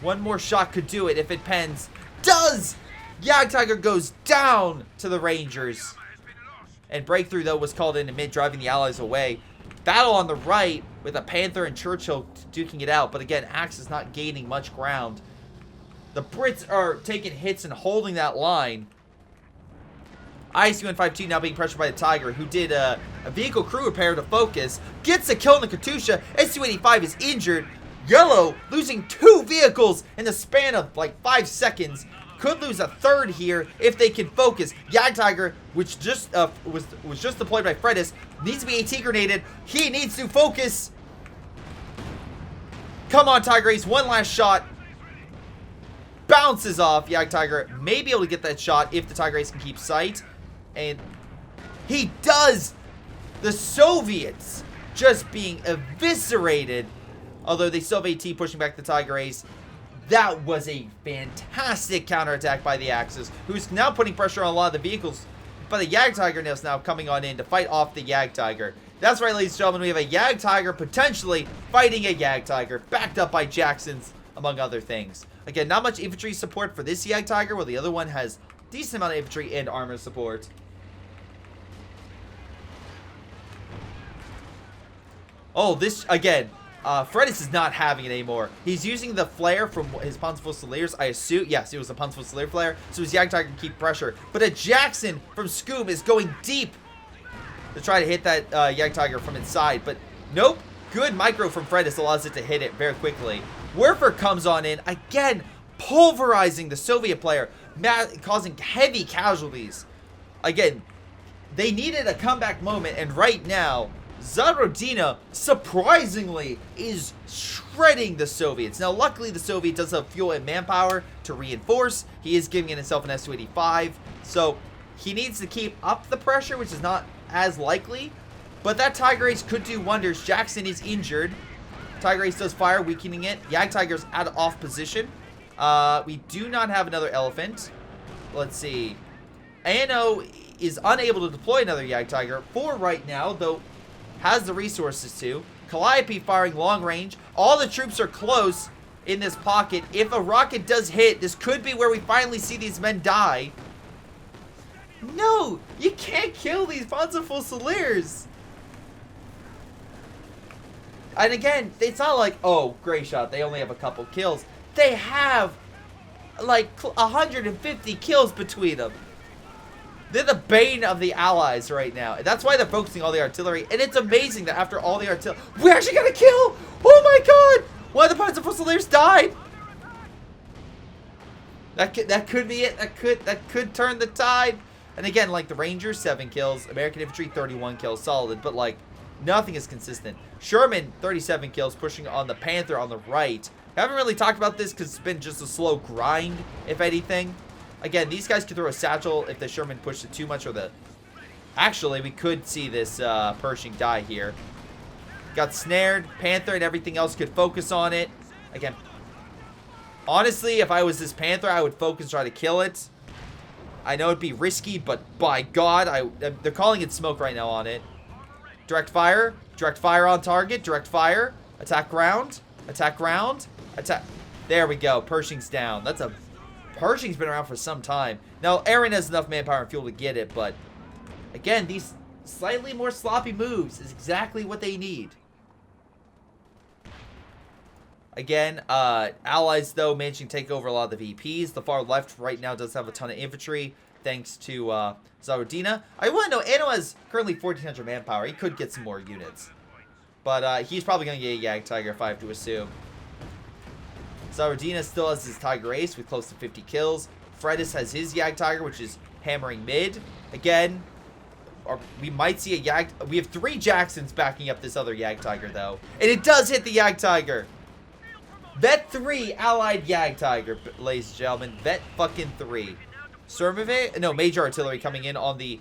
One more shot could do it if it pens. Does! Jagdtiger goes down to the Rangers. And breakthrough, though, was called in mid, driving the Allies away. Battle on the right with a Panther and Churchill duking it out. But again, Axe is not gaining much ground. The Brits are taking hits and holding that line. ISU-152 now being pressured by the Tiger, who did a vehicle crew repair to focus. Gets a kill in the Katusha. SU-85 is injured. Yellow losing 2 vehicles in the span of like 5 seconds. Could lose a third here if they can focus. Jagdtiger, which just was just deployed by Fredis, needs to be AT grenaded. He needs to focus. Come on, Tiger Ace. One last shot. Bounces off. Jagdtiger may be able to get that shot if the Tiger Ace can keep sight. And he does. The Soviets just being eviscerated. Although they still have AT pushing back the Tiger Ace. That was a fantastic counterattack by the Axis, who's now putting pressure on a lot of the vehicles. But the Jagdtiger is now coming on in to fight off the Jagdtiger. That's right, ladies and gentlemen. We have a Jagdtiger potentially fighting a Jagdtiger, backed up by Jacksons, among other things. Again, not much infantry support for this Jagdtiger, while the other one has a decent amount of infantry and armor support. Oh, this, again, Fredis is not having it anymore. He's using the flare from his Panzerfusiliers, I assume. Yes, it was a Panzerfusilier flare, so his Jagdtiger can keep pressure. But a Jackson from Scoob is going deep to try to hit that Jagdtiger from inside. But nope, good micro from Fredis allows it to hit it very quickly. Werfer comes on in, again, pulverizing the Soviet player, causing heavy casualties. Again, they needed a comeback moment, and right now, Zarodina, surprisingly, is shredding the Soviets. Now, luckily, the Soviet does have fuel and manpower to reinforce. He is giving himself an S-285, so he needs to keep up the pressure, which is not as likely. But that Tiger Ace could do wonders. Jackson is injured. Tiger Ace does fire, weakening it. Jagdtiger's out of off position. We do not have another Elephant. Let's see. ANO is unable to deploy another Jagdtiger for right now, though has the resources to. Calliope firing long range. All the troops are close in this pocket. If a rocket does hit, this could be where we finally see these men die. No, you can't kill these Panzerfusiliers. And again, it's not like, oh, Greyshot, they only have a couple kills. They have like 150 kills between them. They're the bane of the Allies right now. That's why they're focusing all the artillery. And it's amazing that after all the artillery, we actually got a kill! Oh my god! One of the Panzerfusiliers died! That could be it. That could turn the tide. And again, like the Rangers, 7 kills. American Infantry, 31 kills. Solid. But like, nothing is consistent. Sherman, 37 kills, pushing on the Panther on the right. I haven't really talked about this because it's been just a slow grind, if anything. Again, these guys could throw a satchel if the Sherman pushed it too much, or the... Actually, we could see this Pershing die here. Got snared. Panther and everything else could focus on it. Again, honestly, if I was this Panther, I would focus and try to kill it. I know it'd be risky, but by God, they're calling it smoke right now on it. Direct fire on target, direct fire, attack ground, attack ground, attack. There we go, Pershing's down. Pershing's been around for some time. Now, Aaron has enough manpower and fuel to get it, but again, these slightly more sloppy moves is exactly what they need. Again, Allies, though, managing to take over a lot of the VPs. The far left right now does have a ton of infantry, thanks to Zarodina. I want to know, ANO has currently 1,400 manpower. He could get some more units. But he's probably going to get a Jagdtiger, if I have to assume. Zarodina still has his Tiger Ace with close to 50 kills. Fredis has his Jagdtiger, which is hammering mid. Again, we might see a we have 3 Jacksons backing up this other Jagdtiger, though. And it does hit the Jagdtiger. Vet 3 allied Jagdtiger, ladies and gentlemen. Vet fucking 3. Major artillery coming in on the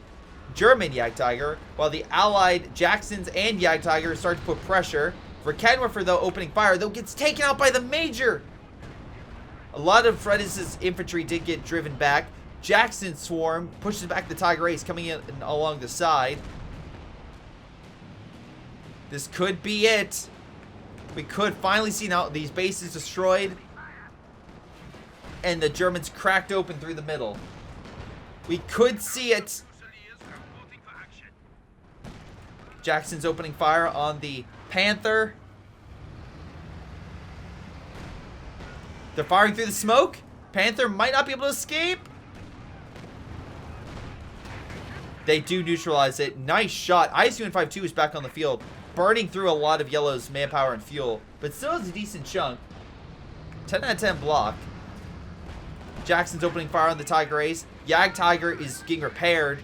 German Jagdtiger, while the allied Jacksons and Jagdtiger start to put pressure. Verkenwerfer, though, opening fire, though, gets taken out by the Major. A lot of Fredis' infantry did get driven back. Jackson swarm pushes back the Tiger Ace coming in along the side. This could be it. We could finally see now these bases destroyed. And the Germans cracked open through the middle. We could see it. Jackson's opening fire on the Panther. They're firing through the smoke. Panther might not be able to escape. They do neutralize it. Nice shot. ISU-152 is back on the field, burning through a lot of Yellow's manpower and fuel, but still has a decent chunk. 10 out of 10 block. Jackson's opening fire on the Tiger Ace. Jagdtiger is getting repaired.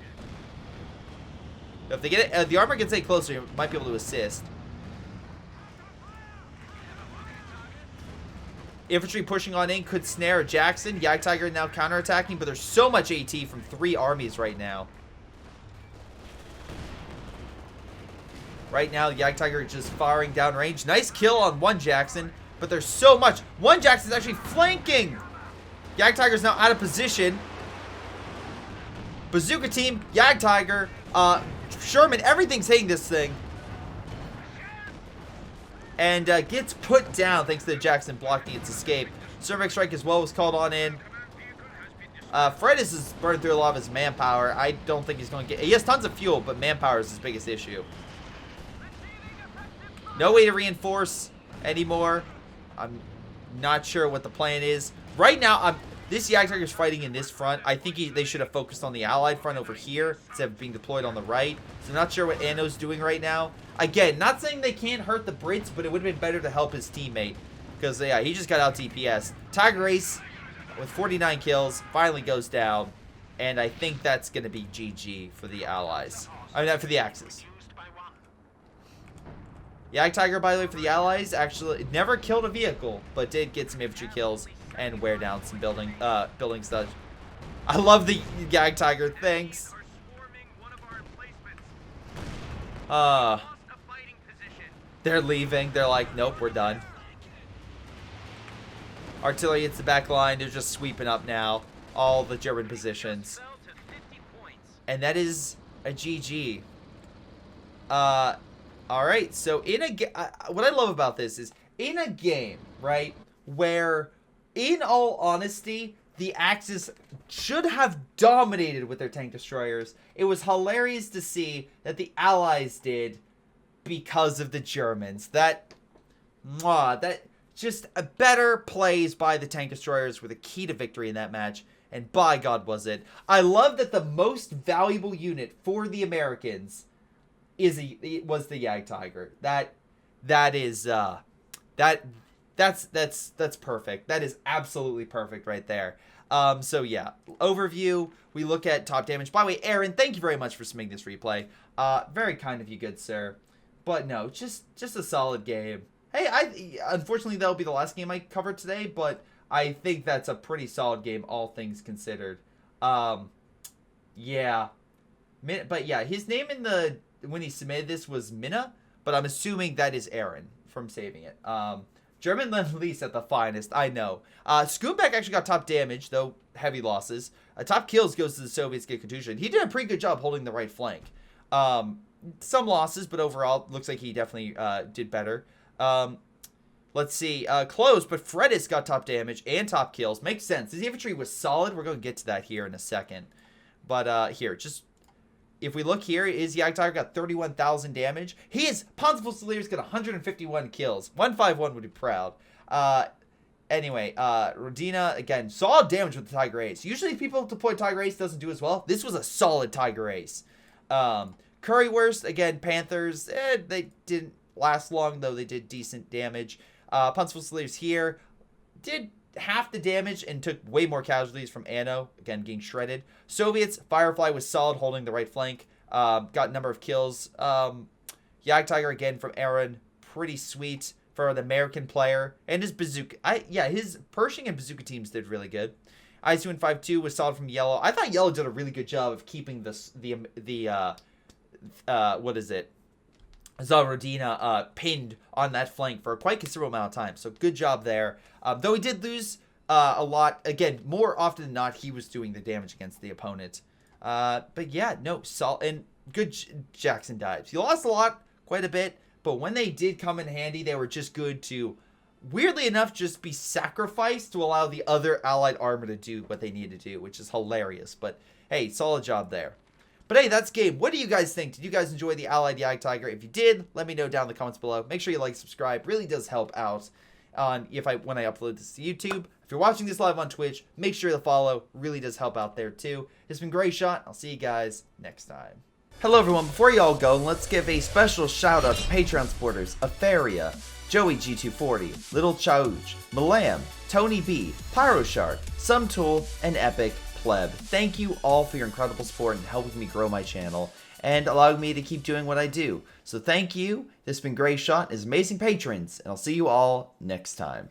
If they get it, the armor gets any closer, it might be able to assist. Infantry pushing on in could snare Jackson. Jagdtiger now counterattacking, but there's so much AT from 3 armies right now. Right now, the Jagdtiger is just firing downrange. Nice kill on 1 Jackson, but there's so much. 1 Jackson's actually flanking. Jagdtiger's now out of position. Bazooka team, Jagdtiger, Sherman, everything's hitting this thing. And gets put down thanks to the Jackson blocking its escape. Cervix strike as well was called on in. Fredis is burning through a lot of his manpower. I don't think he's going to get... He has tons of fuel, but manpower is his biggest issue. No way to reinforce anymore. I'm not sure what the plan is. Right now, this Jagdtiger is fighting in this front. I think they should have focused on the Allied front over here instead of being deployed on the right. So I'm not sure what Anno's doing right now. Again, not saying they can't hurt the Brits, but it would have been better to help his teammate. Because, yeah, he just got out TPS. Tiger Ace, with 49 kills, finally goes down. And I think that's going to be GG for the Allies. I mean, for the Axis. Jagdtiger, by the way, for the Allies, actually never killed a vehicle, but did get some infantry kills and wear down some building stuff. I love the Jagdtiger. Thanks. They're leaving. They're like, nope, we're done. Artillery hits the back line. They're just sweeping up now all the German positions. And that is a GG. Alright, so in a game, what I love about this is, in a game, right, where, in all honesty, the Axis should have dominated with their tank destroyers, it was hilarious to see that the Allies did because of the Germans. That just a better plays by the tank destroyers were the key to victory in that match, and by God was it. I love that the most valuable unit for the Americans was the Jagdtiger. That's perfect. That is absolutely perfect right there. So yeah, overview. We look at top damage. By the way, Aaron, thank you very much for submitting this replay. Very kind of you, good sir. But no, just a solid game. Hey, unfortunately that'll be the last game I covered today, but I think that's a pretty solid game, all things considered. Yeah, but yeah, his name in the when he submitted this was Minna, but I'm assuming that is Aaron from saving it. German Lend-Lease at the finest, I know. Schoonbeck actually got top damage, though heavy losses. Top kills goes to the Soviets, get contusion. He did a pretty good job holding the right flank. Some losses, but overall, looks like he definitely did better. Let's see. Close, but Fredis got top damage and top kills. Makes sense. His infantry was solid. We're going to get to that here in a second. But here, just... If we look here, is Jagdtiger got 31,000 damage. Panzer Fusiliers got 151 kills. 151 would be proud. Anyway, Rodina, again, solid damage with the Tiger Ace. Usually people deploy Tiger Ace doesn't do as well. This was a solid Tiger Ace. Currywurst, again, Panthers, they didn't last long, though they did decent damage. Panzer Fusiliers here did half the damage and took way more casualties from Anno, again, getting shredded. Soviets, Firefly was solid, holding the right flank. Got a number of kills. Jagdtiger again from Aaron. Pretty sweet for the American player. And his bazooka. His Pershing and bazooka teams did really good. ISU and 5-2 was solid from Yellow. I thought Yellow did a really good job of keeping what is it? Zarodina pinned on that flank for a quite considerable amount of time. So good job there. Though he did lose a lot. Again, more often than not, he was doing the damage against the opponent. But yeah, no, solid and good Jackson dives. He lost a lot, quite a bit. But when they did come in handy, they were just good to, weirdly enough, just be sacrificed to allow the other allied armor to do what they needed to do, which is hilarious. But hey, solid job there. But hey, that's game. What do you guys think? Did you guys enjoy the Allied Jagdtiger? If you did, let me know down in the comments below. Make sure you like, subscribe. Really does help out on when I upload this to YouTube. If you're watching this live on Twitch, make sure to follow. Really does help out there too. It's been Greyshot. I'll see you guys next time. Hello everyone. Before you all go, let's give a special shout out to Patreon supporters: Aphyria, Joey G240, Little Chuche, Milam, tonybee, Pyroshark, XSomeToolx, and Epic Pleb. Thank you all for your incredible support and helping me grow my channel and allowing me to keep doing what I do. So thank you. This has been Greyshot, his amazing patrons, and I'll see you all next time.